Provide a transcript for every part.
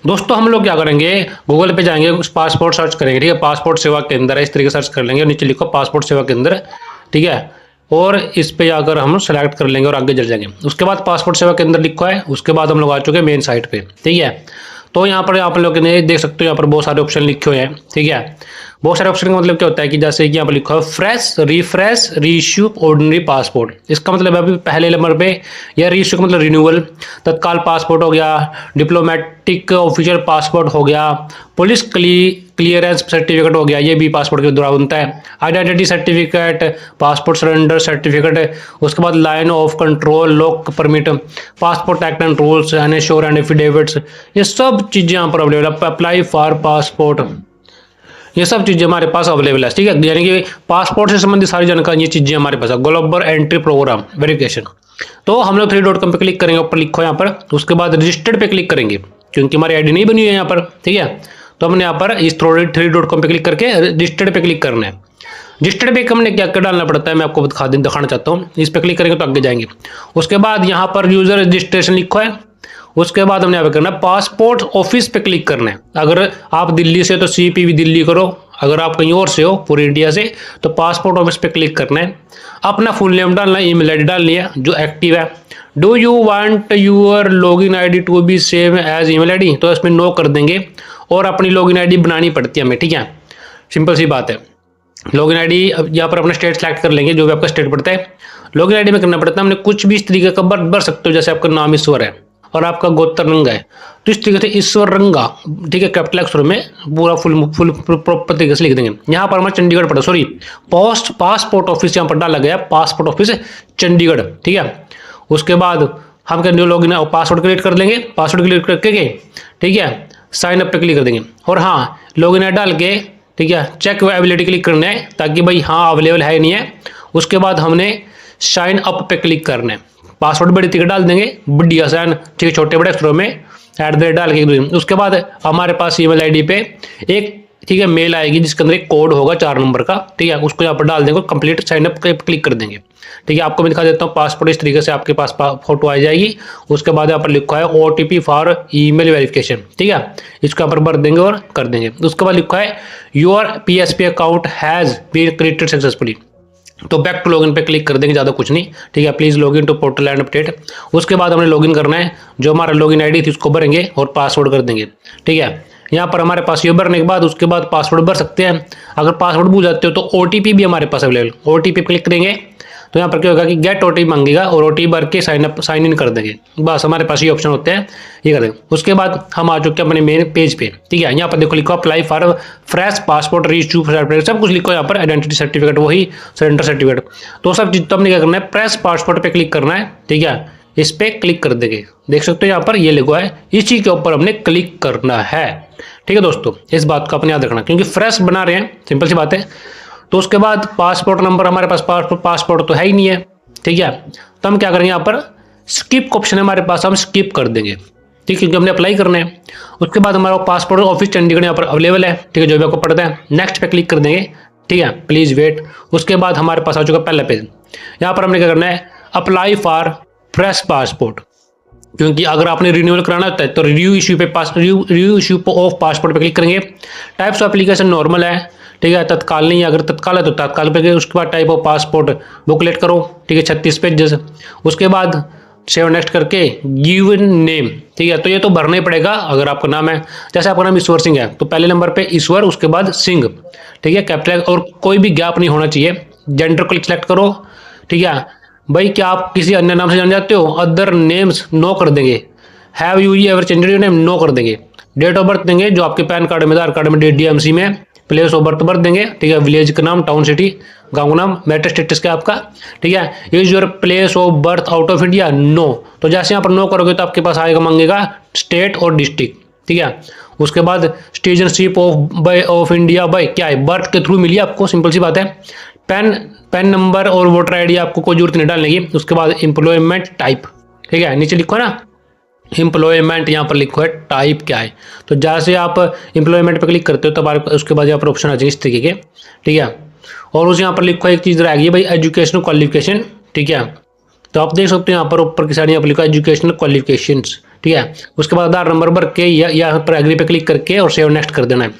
दोस्तों हम लोग क्या करेंगे, गूगल पे जाएंगे, पासपोर्ट सर्च करेंगे, ठीक है, पासपोर्ट सेवा केंद्र है, इस तरीके से सर्च कर लेंगे और नीचे लिखो पासपोर्ट सेवा केंद्र, ठीक है, और इस पे जाकर हम सेलेक्ट कर लेंगे और आगे चल जाएंगे। उसके बाद पासपोर्ट सेवा केंद्र लिखा है, उसके बाद हम लोग आ चुके हैं मेन साइट पे, ठीक है। तो यहाँ पर आप लोग देख सकते हो, यहाँ पर बहुत सारे ऑप्शन लिखे हुए हैं, ठीक है। बहुत सारे ऑप्शन का मतलब क्या होता है कि जैसे कि यहाँ पर लिखा है fresh, refresh, reissue, ordinary passport. इसका मतलब अभी पहले नंबर पे या रीइश्यू का मतलब रिन्यूअल, तत्काल पासपोर्ट हो गया, डिप्लोमेटिक ऑफिशियल पासपोर्ट हो गया, पुलिस क्लियरेंस सर्टिफिकेट हो गया, ये भी पासपोर्ट के द्वारा बनता है, identity certificate, passport surrender certificate, उसके बाद line of control, lock permit, passport act and rules, ensure and affidavits, ये सब चीज़ें यहाँ पर अवेलेबल है। अप्लाई फॉर पासपोर्ट, ये सब चीज़ें हमारे पास अवेलेबल है, ठीक है। यानी कि पासपोर्ट से संबंधित सारी जानकारी, ये चीज़ें हमारे पास है। ग्लोबल एंट्री प्रोग्राम वेरिफिकेशन, तो हम लोग 3.com पे क्लिक करेंगे, ऊपर लिखो यहाँ पर, उसके बाद रजिस्टर्ड पे क्लिक करेंगे, क्योंकि हमारी आईडी नहीं बनी हुई है यहाँ पर, ठीक है। तो हमने यहाँ पर इस 3.com पे क्लिक करके रजिस्टर्ड पे क्लिक करना है। रजिस्टर्ड पे हमने क्या क्या डालना पड़ता है, मैं आपको दिखाना चाहता हूँ। इस पे क्लिक करेंगे तो आगे जाएंगे। उसके बाद यहाँ पर यूजर रजिस्ट्रेशन लिखा है, उसके बाद हमने यहाँ पे करना है पासपोर्ट ऑफिस पे क्लिक करना है। अगर आप दिल्ली से तो CPV दिल्ली करो, अगर आप कहीं और से हो पूरे इंडिया से तो पासपोर्ट ऑफिस पे क्लिक करना है। अपना फुल नेम डालना है, ईमेल आईडी डालनी है जो एक्टिव है। Do you want your login ID to be same as email ID, तो इसमें नो कर देंगे और अपनी लॉगिन आईडी बनानी पड़ती है हमें, ठीक है। सिंपल सी बात है। लॉगिन आईडी यहाँ पर अपना स्टेट सेलेक्ट कर लेंगे, जो भी आपका स्टेट पड़ता है। लॉगिन आईडी में करना पड़ता है हमने कुछ भी इस तरीके का भर सकते हो, जैसे आपका नाम ईश्वर है और आपका गोत्र रंगा है, तो इस तरीके से ईश्वर रंगा, ठीक है, कैपिटल अक्षरों में पूरा फुल प्रॉपर तरीके से लिख देंगे। यहाँ पर हमारा चंडीगढ़ पड़ा, सॉरी पासपोर्ट ऑफिस यहाँ पर डाला गया, पासपोर्ट ऑफिस चंडीगढ़, ठीक है। उसके बाद हम क्या न्यू लॉगिन पासवर्ड क्रिएट कर लेंगे, पासवर्ड क्रिएट करके, ठीक है, साइन अप पे क्लिक कर देंगे। और हाँ, लॉगिन डाल के, ठीक है, चेक अवेलेबिलिटी क्लिक करना है, ताकि भाई हाँ अवेलेबल है नहीं है। उसके बाद हमने साइन अप पे क्लिक करना है, पासवर्ड बड़ी तरीके डाल देंगे, बढ़िया साइन, ठीक है, छोटे बड़े अक्षरों में @ डाल के। उसके बाद हमारे पास ईमेल आईडी पे एक, ठीक है, मेल आएगी जिसके अंदर एक कोड होगा 4 नंबर का, ठीक है, उसको यहाँ पर डाल देंगे, कंप्लीट साइन अप क्लिक कर देंगे, ठीक है। आपको मैं दिखा देता हूँ पासपोर्ट, इस तरीके से आपके पास फोटो आ जाएगी। उसके बाद यहाँ पर लिखा है OTP फॉर ईमेल वेरिफिकेशन, ठीक है, इसको यहाँ पर भर देंगे और कर देंगे। उसके बाद लिखा है your PSP account has been created successfully, तो बैक टू लॉगिन पे क्लिक कर देंगे, ज़्यादा कुछ नहीं, ठीक है। Please login to portal and update. उसके बाद हमने लॉगिन करना है, जो हमारा लॉगिन आईडी थी उसको भरेंगे और पासवर्ड कर देंगे, ठीक है। यहाँ पर हमारे पास ये भरने के बाद उसके बाद पासवर्ड भर सकते हैं। अगर पासवर्ड भूल जाते हो तो OTP भी हमारे पास अवेलेबल, OTP पे क्लिक करेंगे तो यहाँ पर क्या होगा कि गेट OTP मांगेगा और OTP भर के साइन इन कर देंगे। बस हमारे पास ये ऑप्शन होते हैं, ये कर देंगे। उसके बाद हम आ चुके हैं अपने मेन पेज पे, ठीक है। यहाँ पर देखो लिखो apply for fresh passport reissue certificate, सब कुछ लिखो यहाँ पर, आइडेंटिटी सर्टिफिकेट वही, सरेंडर सर्टिफिकेट, तो सब चीज। तो हमने क्या करना है, प्रेस पासपोर्ट पे क्लिक करना है, ठीक है, इस पे क्लिक कर देंगे। देख सकते हो यहाँ पर ये लिखा है, इसी के ऊपर हमने क्लिक करना है, ठीक है दोस्तों। इस बात का अपने याद रखना, क्योंकि फ्रेश बना रहे हैं, सिंपल सी बात है। तो उसके बाद पासपोर्ट नंबर, हमारे पास पासपोर्ट तो है ही नहीं है, ठीक है। तो हम क्या करेंगे, यहाँ पर स्किप का ऑप्शन है हमारे पास, हम स्किप कर देंगे, ठीक है, क्योंकि हमने अप्लाई करना है। उसके बाद हमारा पासपोर्ट ऑफिस चंडीगढ़ यहाँ पर अवेलेबल है, ठीक है, जो भी आपको पड़ता है। नेक्स्ट पे क्लिक कर देंगे, ठीक है, प्लीज वेट। उसके बाद हमारे पास आ चुका पहला पेज। यहाँ पर हमने क्या करना है, अप्लाई फॉर फ्रेश पासपोर्ट, क्योंकि अगर आपने रिन्यूअल कराना होता है तो रिव्यू इश्यू ऑफ पासपोर्ट पे क्लिक करेंगे। टाइप्स ऑफ एप्लीकेशन नॉर्मल है, ठीक है, तत्काल नहीं है, अगर तत्काल है तो तत्काल पे। उसके बाद टाइप ऑफ पासपोर्ट बुकलेट करो, ठीक है, 36 पेजेस। उसके बाद सेव नेक्स्ट करके गिवन नेम, ठीक है, तो ये तो भरना ही पड़ेगा। अगर आपका नाम है, जैसे आपका नाम ईश्वर सिंह है तो पहले नंबर पे ईश्वर, उसके बाद सिंह, ठीक है, कैपिटल, और कोई भी गैप नहीं होना चाहिए। जेंडर को सिलेक्ट करो, ठीक है, भाई क्या आप किसी अन्य नाम से जान जाते हो, अदर नेम्स नो कर देंगे। Have you ever changed your name, no कर देंगे। डेट ऑफ बर्थ देंगे जो आपके पैन कार्ड में, आधार कार्ड में, DMC में। प्लेस ऑफ बर्थ भर देंगे, ठीक है, विलेज का नाम, टाउन, सिटी, गांव का नाम। मैरिटल स्टेटस क्या आपका, ठीक है। Is your place of birth out of India, no. तो जैसे यहाँ पर नो करोगे तो आपके पास आएगा, मांगेगा स्टेट और डिस्ट्रिक्ट, ठीक है। उसके बाद सिटीजनशिप ऑफ इंडिया बाय क्या है, बर्थ के थ्रू मिली आपको, सिंपल सी बात है। पैन नंबर और वोटर ID आपको कोई जरूरत नहीं डालने की। उसके बाद एम्प्लॉयमेंट टाइप, ठीक है, नीचे लिखो ना एम्प्लॉयमेंट, यहाँ पर लिखो है टाइप क्या है। तो जैसे आप एम्प्लॉयमेंट पर क्लिक करते हो तब उसके बाद यहाँ पर ऑप्शन आ जाएंगे इस तरीके के, ठीक है। और उस यहाँ पर लिखो एक चीज़ रहेगी भाई, एजुकेशनल क्वालिफिकेशन, ठीक है। तो आप देख सकते हो यहाँ पर ऊपर की साइड यहाँ पर लिखा है एजुकेशनल क्वालिफिकेशंस, ठीक है। उसके बाद आधार नंबर भर के यहाँ पर एग्री पे क्लिक करके और सेव नेक्स्ट कर देना है।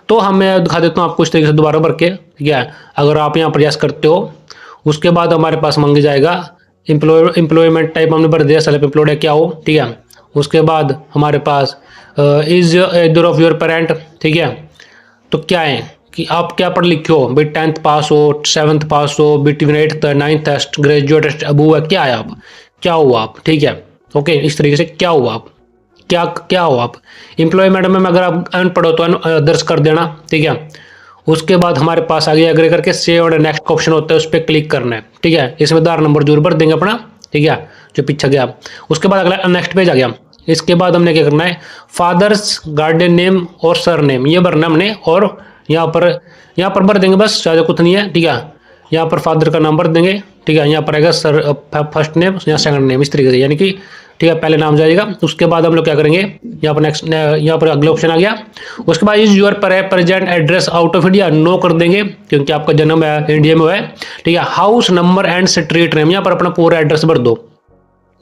तो हम मैं दिखा देता हूँ आपको इस तरीके से दोबारा भर के, ठीक है। अगर आप यहाँ पर यस करते हो, उसके बाद हमारे पास मांग जाएगा एम्प्लॉयमेंट टाइप हमने भर दिया, सेल्फ एम्प्लॉयड है क्या हो, ठीक है। उसके बाद हमारे पास is either of your parent, ठीक है। तो क्या है कि आप क्या पढ़ लिखे हो भाई, 10th पास हो, 7th पास हो, between 8th 9th graduate Abu है, क्या है आप, क्या हुआ आप, ठीक है। ओके, इस तरीके से क्या हुआ आप, क्या हो आप। एम्प्लॉयमेंट में अगर आप अनपढ़ हो तो दर्ज कर देना, ठीक है। उसके बाद हमारे पास आगे एग्री करके सेव और नेक्स्ट का ऑप्शन होता है, उस पर क्लिक करना है, ठीक है। इसमें आधार नंबर जरूर भर देंगे अपना, ठीक है, जो पीछे गया। उसके बाद अगला नेक्स्ट पेज आ गया। इसके बाद हमने क्या करना है, फादर्स गार्डियन नेम और सर नेम ये भरना हमने, और यहाँ पर भर देंगे, बस ज़्यादा कुछ नहीं है, ठीक है। यहाँ पर फादर का नाम भर देंगे, ठीक है। यहाँ पर आएगा सर फर्स्ट नेम या सेकंड नेम, इस तरीके से, यानी कि ठीक है पहले नाम जाएगा। उसके बाद हम लोग क्या करेंगे, यहाँ पर नेक्स्ट, यहाँ पर अगला ऑप्शन आ गया। उसके बाद is your present address out of India, no कर देंगे क्योंकि आपका जन्म है इंडिया में है, ठीक है। House number and street name, यहाँ पर अपना पूरा एड्रेस भर दो,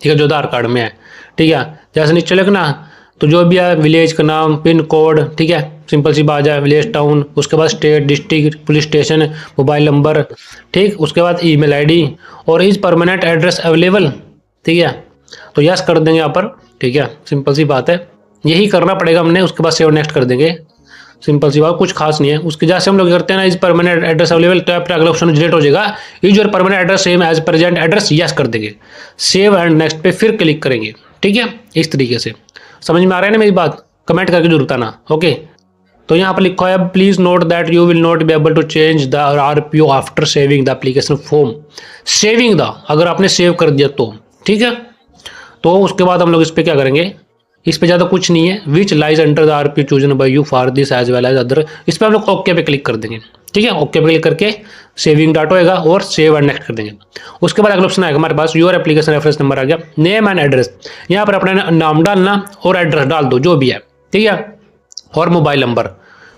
ठीक है, जो आधार कार्ड में है, ठीक है। जैसे नीचे लिखना, तो जो भी है विलेज का नाम, पिन कोड, ठीक है, सिंपल सी बात है, विलेज टाउन। उसके बाद state, district, police station, mobile number, ठीक। उसके बाद ईमेल आईडी और इज परमानेंट एड्रेस अवेलेबल, ठीक है। तो यस कर देंगे यहाँ पर, ठीक है, सिंपल सी बात है, यही करना पड़ेगा हमने। उसके बाद सेव नेक्स्ट कर देंगे, सिंपल सी बात, कुछ खास नहीं है। उसके जैसे हम लोग करते हैं ना, इज परमानेंट एड्रेस अवेलेबल, तो आपका अगला ऑप्शन डिलीट हो जाएगा। Is your permanent address same as present address, yes कर देंगे, सेव एंड नेक्स्ट पे फिर क्लिक करेंगे, ठीक है। इस तरीके से समझ में आ रहा है ना मेरी बात, कमेंट करके जरूर बताना, ओके। तो यहाँ पर लिखा है please note that you will not be able to change the RPO after saving the application form, saving the, अगर आपने सेव कर दिया तो, ठीक है। तो उसके बाद हम लोग इस पर क्या करेंगे, इस पे ज़्यादा कुछ नहीं है, which lies under the RPO chosen by you for this as well as other, इस पर हम लोग ओके पे क्लिक कर देंगे, ठीक है। ओके पे क्लिक करके सेविंग डाटा होएगा और सेव एंड नेक्स्ट कर देंगे। उसके बाद अगला ऑप्शन आएगा हमारे पास, योर एप्लीकेशन रेफरेंस नंबर आ गया, नेम एंड एड्रेस, यहाँ पर अपना नाम डालना और एड्रेस डाल दो जो भी है, ठीक है। और मोबाइल नंबर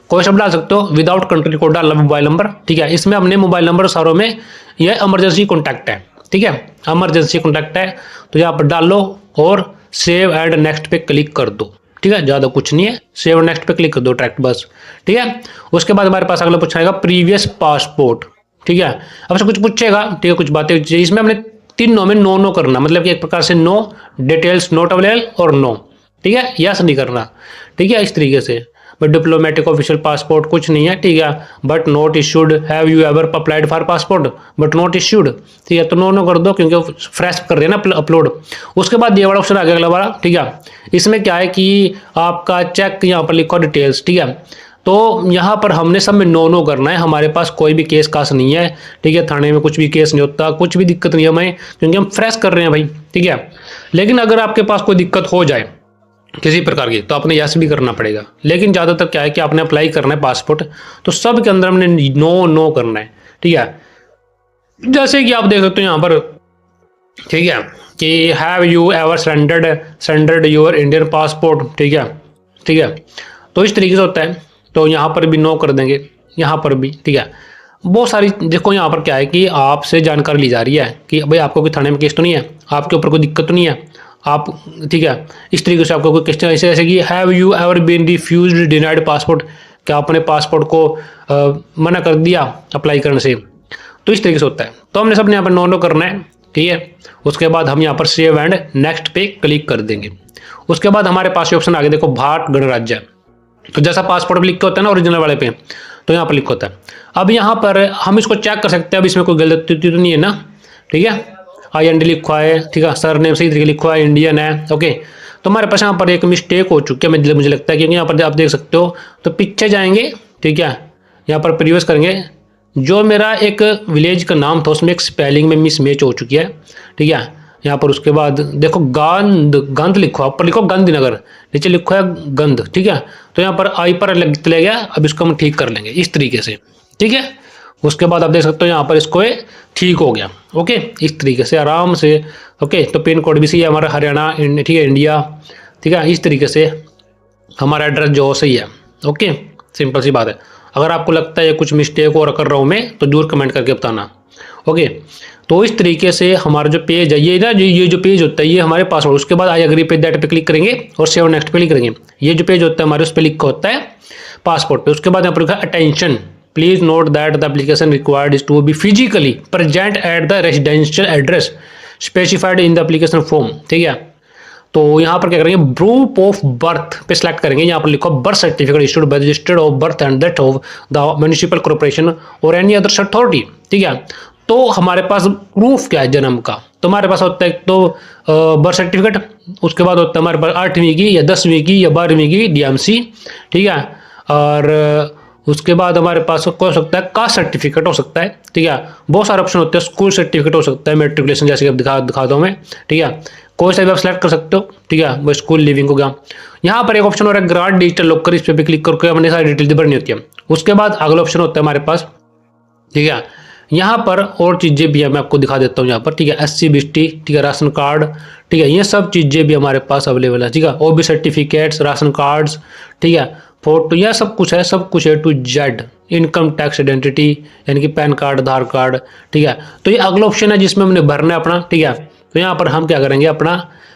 कोई शब्द डाल सकते हो, विदाउट कंट्री कोड डालना मोबाइल नंबर, ठीक है। इसमें हमने मोबाइल नंबर सारों में यह इमरजेंसी कॉन्टैक्ट है, ठीक है, इमरजेंसी कॉन्टैक्ट है, तो यहाँ पर डाल लो और सेव एंड नेक्स्ट पे क्लिक कर दो, ठीक है। ज़्यादा कुछ नहीं है, सेव नेक्स्ट पे क्लिक कर दो डायरेक्ट, बस, ठीक है। उसके बाद हमारे पास अगला पूछेगा प्रीवियस पासपोर्ट, ठीक है। अब से कुछ पूछेगा, ठीक है, कुछ बातें, इसमें हमने तीनों में नो करना, मतलब कि एक प्रकार से नो, डिटेल्स नोट अवेलेबल और नो, ठीक है, यस नहीं करना, ठीक है, इस तरीके से। बट डिप्लोमेटिक ऑफिशियल पासपोर्ट कुछ नहीं है, ठीक है। But not issued, have you ever applied for passport, but not issued, ठीक है, तो नो कर दो क्योंकि फ्रेश कर रहे हैं ना अपलोड। उसके बाद ये वाला ऑप्शन आ गया अगला वाला, ठीक है। इसमें क्या है कि आपका चेक, यहाँ पर लिखो डिटेल्स, ठीक है। तो यहाँ पर हमने सब में नो करना है, हमारे पास कोई भी केस कास नहीं है, ठीक है, थाने में कुछ भी केस नहीं होता, कुछ भी दिक्कत नहीं है हमें, क्योंकि हम फ्रेश कर रहे हैं भाई, ठीक है। लेकिन अगर आपके पास कोई दिक्कत हो जाए किसी प्रकार की, तो आपने यस भी करना पड़ेगा। लेकिन ज़्यादातर क्या है कि आपने अप्लाई करना है पासपोर्ट, तो सब के अंदर हमने नो करना है, ठीक है। जैसे कि आप देख सकते हो यहाँ पर, ठीक है, कि have you ever surrendered your Indian passport, ठीक है, ठीक है। तो इस तरीके से होता है, तो यहाँ पर भी नो कर देंगे, यहाँ पर भी, ठीक है। बहुत सारी देखो यहाँ पर क्या है कि आपसे जानकारी ली जा रही है कि भाई आपको कोई थाने में केस तो नहीं है, आपके ऊपर कोई दिक्कत तो नहीं है आप, ठीक है। इस तरीके से आपको कोई क्वेश्चन ऐसे जैसे कि have you ever been refused denied passport, क्या आपने पासपोर्ट को मना कर दिया अप्लाई करने से, तो इस तरीके से होता है। तो हमने सबने यहाँ पर नो करना है, ठीक है। उसके बाद हम यहाँ पर सेव एंड नेक्स्ट पे क्लिक कर देंगे। उसके बाद हमारे पास ऑप्शन आ गया, देखो भारत गणराज्य, तो जैसा पासपोर्ट पर लिख के होता है ना ओरिजिनल वाले पे, तो यहाँ पर लिख होता है। अब यहाँ पर हम इसको चेक कर सकते हैं, अब इसमें कोई गलती तो नहीं है ना, ठीक है। IND लिखा है, ठीक है, सर नेम सही तरीके लिखा है, इंडियन है, ओके। तो हमारे पास यहाँ पर एक मिस्टेक हो चुकी है, मुझे लगता है, क्योंकि यहाँ पर आप देख सकते हो, तो पीछे जाएंगे, ठीक है, यहाँ पर प्रीवियस करेंगे, जो मेरा एक विलेज का नाम था उसमें एक स्पेलिंग में मिसमैच हो चुकी है, ठीक है। यहाँ पर उसके बाद देखो गंध लिखो, ऊपर लिखो गांधीनगर, नीचे लिखो है गंध, ठीक है। तो यहाँ पर आई पर चले गया, अब इसको हम ठीक कर लेंगे इस तरीके से, ठीक है। उसके बाद आप देख सकते हो यहाँ पर इसको ठीक हो गया, ओके, इस तरीके से आराम से, ओके। तो पिन कोड भी सही है हमारा हरियाणा, ठीक है, इंडिया, ठीक है। इस तरीके से हमारा एड्रेस जो सही है, ओके, सिंपल सी बात है। अगर आपको लगता है कुछ मिस्टेक और कर रहा हूँ मैं, तो जरूर कमेंट करके बताना, ओके। तो इस तरीके से हमारा जो पेज है ये जो पेज होता है ये हमारे पासवर्ड, उसके बाद आई एग्री पे दैट पे क्लिक करेंगे और सेव नेक्स्ट पे क्लिक करेंगे। ये जो पेज होता है हमारे उस पर लिखा होता है पासपोर्ट पे। उसके बाद यहाँ पर लिखा attention, please note that the application required is to be physically present at the residential address specified in the application form. ठीक है, तो यहाँ पर क्या करेंगे, प्रूफ ऑफ बर्थ पे सिलेक्ट करेंगे। यहाँ पर लिखो birth certificate issued by registered of birth and death of the municipal corporation और एनी अदर अथॉरिटी। ठीक है, तो हमारे पास प्रूफ क्या है जन्म का, तो हमारे पास होता है तो बर्थ सर्टिफिकेट, उसके बाद होता है हमारे पास 8वीं की या 10वीं की या 12वीं की DMC। ठीक है, और उसके बाद हमारे पास हो सकता है कास्ट सर्टिफिकेट हो सकता है। ठीक है, बहुत सारे ऑप्शन होते हैं, स्कूल सर्टिफिकेट हो सकता है, मेट्रिकुलेशन जैसे कि दिखाता हूँ मैं। ठीक है, कोई सा भी आप सेलेक्ट कर सकते हो। ठीक है, वो स्कूल लिविंग हो गया। यहाँ पर एक ऑप्शन हो रहा है ग्रांट डिजिटल लॉकर, इस पर भी क्लिक करके अपनी सारी डिटेल भरनी होती है। उसके बाद अगला ऑप्शन होता है हमारे पास, ठीक है, यहाँ पर और चीज़ें भी है, मैं आपको दिखा देता हूँ यहाँ पर। ठीक है, SC BST, ठीक है, राशन कार्ड, ठीक है, ये सब चीज़ें भी हमारे पास अवेलेबल है। ठीक है, OB सर्टिफिकेट्स, राशन कार्ड्स, ठीक है, फोटो, यह सब कुछ है, सब कुछ A to Z। Income tax identity यानी कि पैन कार्ड, आधार कार्ड। ठीक है, तो ये अगला ऑप्शन है जिसमें हमने भरना है अपना। ठीक है, तो यहाँ पर हम क्या करेंगे, अपना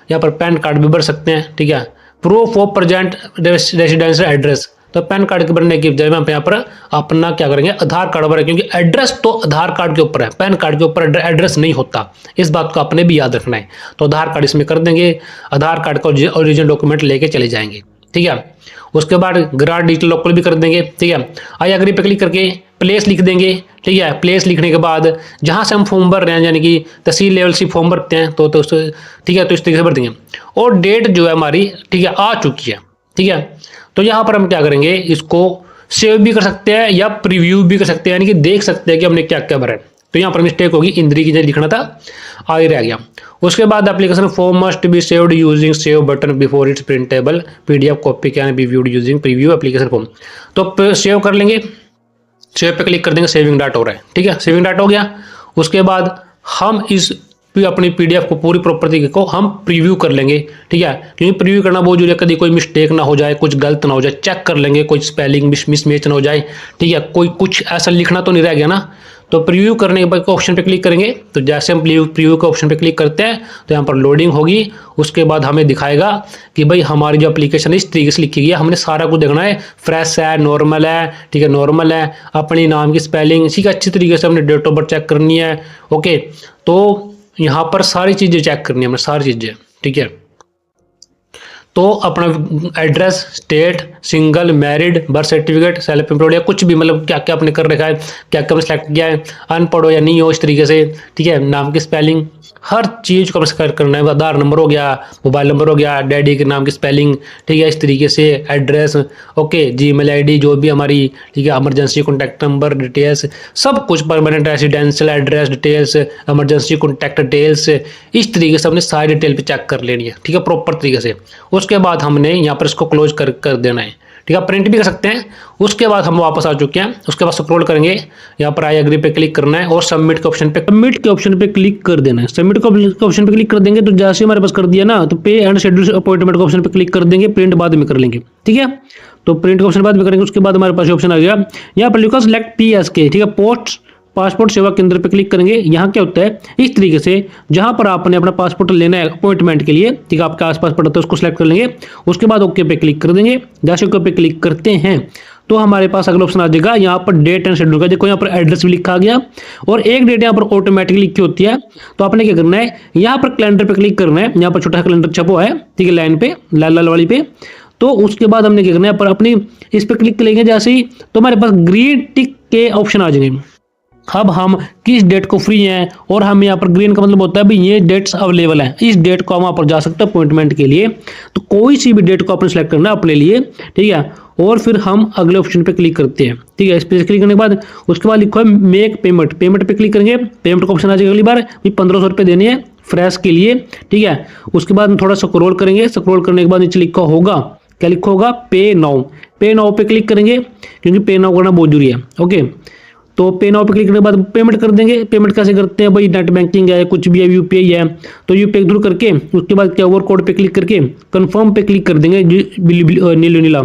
यहाँ पर पैन कार्ड भी भर सकते हैं। ठीक है, proof of present residential address, तो पैन कार्ड के भरने की जगह हम यहाँ पर अपना क्या करेंगे, आधार कार्ड भरें, क्योंकि एड्रेस तो आधार कार्ड के ऊपर है, पैन कार्ड के ऊपर एड्रेस नहीं होता। इस बात को आपने भी याद रखना है। तो आधार कार्ड इसमें कर देंगे, आधार कार्ड का ओरिजिनल डॉक्यूमेंट लेके चले जाएंगे। ठीक है, उसके बाद ग्रांट डिजिटल लॉकर भी कर देंगे। ठीक है, आई एग्री पे क्लिक करके प्लेस लिख देंगे। ठीक है, प्लेस लिखने के बाद जहाँ से हम फॉर्म भर रहे हैं, यानी कि तहसील लेवल से फॉर्म भरते हैं तो ठीक है, तो इस तरीके से भर देंगे। और डेट जो है हमारी, ठीक है, आ चुकी है। ठीक है, तो यहाँ पर हम क्या करेंगे, इसको सेव भी कर सकते हैं या प्रीव्यू भी कर सकते हैं, यानी कि देख सकते हैं कि हमने क्या क्या भरा है। तो यहाँ पर मिस्टेक होगी, इंद्री की जगह लिखना था, आगे रह गया। उसके बाद application form must be saved using save button before it's printable PDF copy can be viewed using preview application form. तो सेव कर लेंगे, सेव पे क्लिक कर देंगे, सेविंग डाटा हो रहा है। ठीक है, सेविंग डाटा हो गया। उसके बाद हम इस अपनी PDF को पूरी प्रॉपर्टी को हम प्रीव्यू कर लेंगे। ठीक है, क्योंकि प्रीव्यू करना बहुत जरूरी है, कभी कोई मिस्टेक ना हो जाए, कुछ गलत ना हो जाए, चेक कर लेंगे, कोई स्पेलिंग मिसमैच ना हो जाए। ठीक है, कोई कुछ ऐसा लिखना तो नहीं रह गया ना। तो प्रीव्यू करने के बाद ऑप्शन पे क्लिक करेंगे, तो जैसे हम प्रीव्यू के ऑप्शन पे क्लिक करते हैं तो यहाँ पर लोडिंग होगी। उसके बाद हमें दिखाएगा कि भाई हमारी जो एप्लीकेशन है इस तरीके से लिखी गई है, हमने सारा कुछ देखना है, फ्रेश है, नॉर्मल है। ठीक है, नॉर्मल है, अपनी नाम की स्पेलिंग, ठीक है, अच्छी तरीके से हमने डेट ऑफ बर्थ चेक करनी है। ओके, तो यहाँ पर सारी चीज़ें चेक करनी है हमें, सारी चीज़ें। ठीक है, तो अपना address, state, single, married, birth certificate, self employed या कुछ भी, मतलब क्या क्या आपने कर रखा है, क्या क्या आपने सेलेक्ट किया है, अनपढ़ हो या नहीं हो, इस तरीके से। ठीक है, नाम की स्पेलिंग, हर चीज़ को हमें सेलेक्ट करना है। आधार नंबर हो गया, मोबाइल नंबर हो गया, डैडी के नाम की स्पेलिंग, ठीक है, इस तरीके से एड्रेस। ओके, Gmail ID जो भी हमारी, ठीक है, इमरजेंसी कॉन्टैक्ट नंबर डिटेल्स, सब कुछ, permanent residential address details, emergency contact details, इस तरीके से हमने सारी डिटेल पे चेक कर लेनी है। ठीक है, प्रॉपर तरीके से। उसके बाद हमने यहाँ पर इसको क्लोज कर देना है। ठीक है, प्रिंट भी कर सकते हैं। उसके बाद हम वापस आ चुके हैं। उसके बाद स्क्रॉल करेंगे, यहाँ पर आई एग्री पे क्लिक करना है और सबमिट के ऑप्शन पे क्लिक कर देना है। सबमिट के ऑप्शन पे क्लिक कर देंगे तो जैसे हमारे पास कर दिया ना, तो पे एंड शेड्यूल अपॉइंटमेंट के ऑप्शन पे क्लिक कर देंगे, प्रिंट बाद में कर लेंगे। ठीक है, तो प्रिंट के ऑप्शन बाद में करेंगे। उसके बाद हमारे पास ऑप्शन आ गया, यहाँ पर लिखा सिलेक्ट PSK। ठीक है, पासपोर्ट सेवा केंद्र पे क्लिक करेंगे। यहाँ क्या होता है, इस तरीके से जहाँ पर आपने अपना पासपोर्ट लेना है अपॉइंटमेंट के लिए, ठीक है, आपके आसपास पड़ता है, उसको सिलेक्ट कर लेंगे। उसके बाद ओके पे क्लिक कर देंगे। जैसे ओके पे क्लिक करते हैं तो हमारे पास अगला ऑप्शन आ जाएगा, यहाँ पर डेट एंड शेड्यूल का। देखो यहाँ पर एड्रेस भी लिखा गया और एक डेट यहाँ पर ऑटोमेटिकली लिखी होती है। तो आपने क्या करना है, यहाँ पर कैलेंडर पे क्लिक करना है। यहाँ पर छोटा कैलेंडर छपा है, ठीक है, लाइन पे, लाल लाल वाली पे। तो उसके बाद हमने क्या करना है, पर अपनी इस पर क्लिक करेंगे जैसे ही, तो हमारे पास ग्रीन टिक के ऑप्शन आ जाएंगे। अब हम किस डेट को फ्री हैं, और हम यहाँ पर ग्रीन का मतलब होता है भाई ये डेट्स अवेलेबल हैं, इस डेट को हम वहाँ पर जा सकते हैं अपॉइंटमेंट के लिए। तो कोई सी भी डेट को आपने सेलेक्ट करना है अपने लिए। ठीक है, और फिर हम अगले ऑप्शन पे क्लिक करते हैं। ठीक है, इस पर क्लिक करने के बाद उसके बाद लिखो है मेक पेमेंट। पेमेंट पे क्लिक करेंगे, पेमेंट का ऑप्शन आ जाएगा। अगली बार 1500 रुपये देने हैं फ्रेश के लिए। ठीक है, उसके बाद थोड़ा स्क्रॉल करेंगे। स्क्रॉल करने के बाद नीचे लिखा होगा, क्या लिखा होगा, पे नाउ। पे नाउ पे क्लिक करेंगे, क्योंकि पे नाउ करना बहुत जरूरी है। ओके, तो पे नाउ पे क्लिक करने के बाद पेमेंट कर देंगे। पेमेंट कैसे करते हैं भाई, नेट बैंकिंग है, कुछ भी है, UPI है, तो UPI थ्रू करके उसके बाद QR कोड पे क्लिक करके कन्फर्म पे क्लिक कर देंगे, नीला।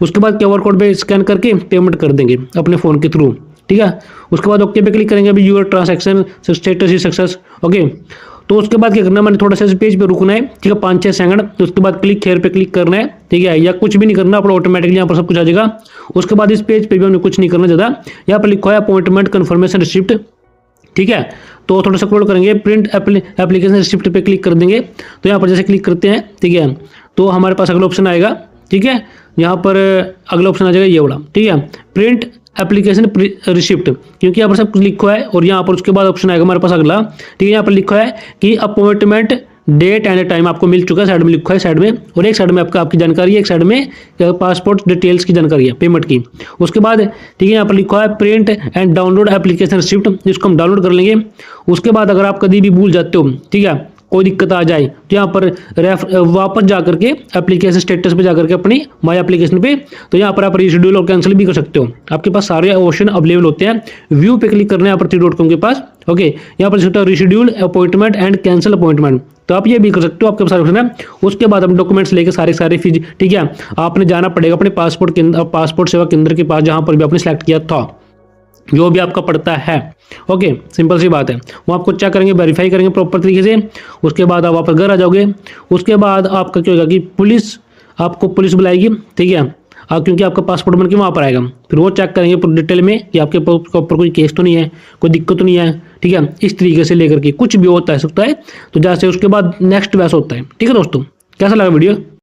उसके बाद QR कोड पे स्कैन करके पेमेंट कर देंगे अपने फ़ोन के थ्रू। ठीक है। उसके बाद ओके पे क्लिक करेंगे, अभी your transaction status is success. Okay, तो उसके बाद क्या करना है, मैंने थोड़ा सा इस पेज पे रुकना है, ठीक है, 5-6 सेकंड। तो उसके बाद क्लिक हेयर पे क्लिक करना है, ठीक है, या कुछ भी नहीं करना, अपना ऑटोमेटिकली यहाँ पर सब कुछ आ जाएगा। उसके बाद इस पेज पे भी हमने कुछ नहीं करना ज़्यादा, यहाँ पर लिखा है अपॉइंटमेंट कन्फर्मेशन रिसिप्ट, ठीक है। तो थोड़ा सा स्क्रॉल करेंगे, प्रिंट एप्लीकेशन रिसिप्ट पे क्लिक कर देंगे। तो यहाँ पर जैसे क्लिक करते हैं, ठीक है, तो हमारे पास अगला ऑप्शन आएगा, ठीक है, यहाँ पर अगला ऑप्शन आ जाएगा ये वाला, ठीक है, प्रिंट एप्लीकेशन रिसिप्ट, क्योंकि यहाँ पर सब कुछ लिखा है। और यहाँ पर उसके बाद ऑप्शन आएगा हमारे पास अगला, ठीक है, यहाँ पर लिखा है कि अपॉइंटमेंट डेट एंड टाइम आपको मिल चुका है, साइड में लिखा है साइड में, और एक साइड में आपकी जानकारी है, एक साइड में पासपोर्ट डिटेल्स की जानकारी है, पेमेंट की। उसके बाद ठीक है, यहाँ पर लिखा है print and download application receipt, जिसको हम डाउनलोड कर लेंगे। उसके बाद अगर आप कभी भी भूल जाते हो, ठीक है, कोई दिक्कत आ जाए, तो यहाँ पर वापस जा करके एप्लीकेशन स्टेटस पे जा करके अपनी माई एप्लीकेशन पे, तो यहाँ पर आप रीशेड्यूल और कैंसिल भी कर सकते हो। आपके पास सारे ऑप्शन अवेलेबल होते हैं। व्यू पे क्लिक करना है यहाँ पर 3.com के पास। ओके, यहाँ पर सकते हो reschedule appointment and cancel appointment, तो आप ये भी कर सकते हो, आपके पास सारे ऑप्शन है। उसके बाद हम डॉक्यूमेंट्स लेके सारे फीज, ठीक है, आपने जाना पड़ेगा अपने पासपोर्ट सेवा केंद्र के पास, जहाँ पर भी आपने सेलेक्ट किया था, जो भी आपका पड़ता है। ओके, सिंपल सी बात है, वो आपको चेक करेंगे, वेरीफाई करेंगे प्रॉपर तरीके से। उसके बाद आप वापस घर आ जाओगे। उसके बाद आपका क्या होगा कि आपको पुलिस बुलाएगी, ठीक है, क्योंकि आपका पासपोर्ट बन के वहाँ पर आएगा। फिर वो चेक करेंगे पूरी डिटेल में कि आपके ऊपर कोई केस तो नहीं है, कोई दिक्कत तो नहीं है, ठीक है, इस तरीके से लेकर के कुछ भी होता है सकता है। तो जैसे उसके बाद नेक्स्ट वैसा होता है। ठीक है दोस्तों, कैसा लगा वीडियो?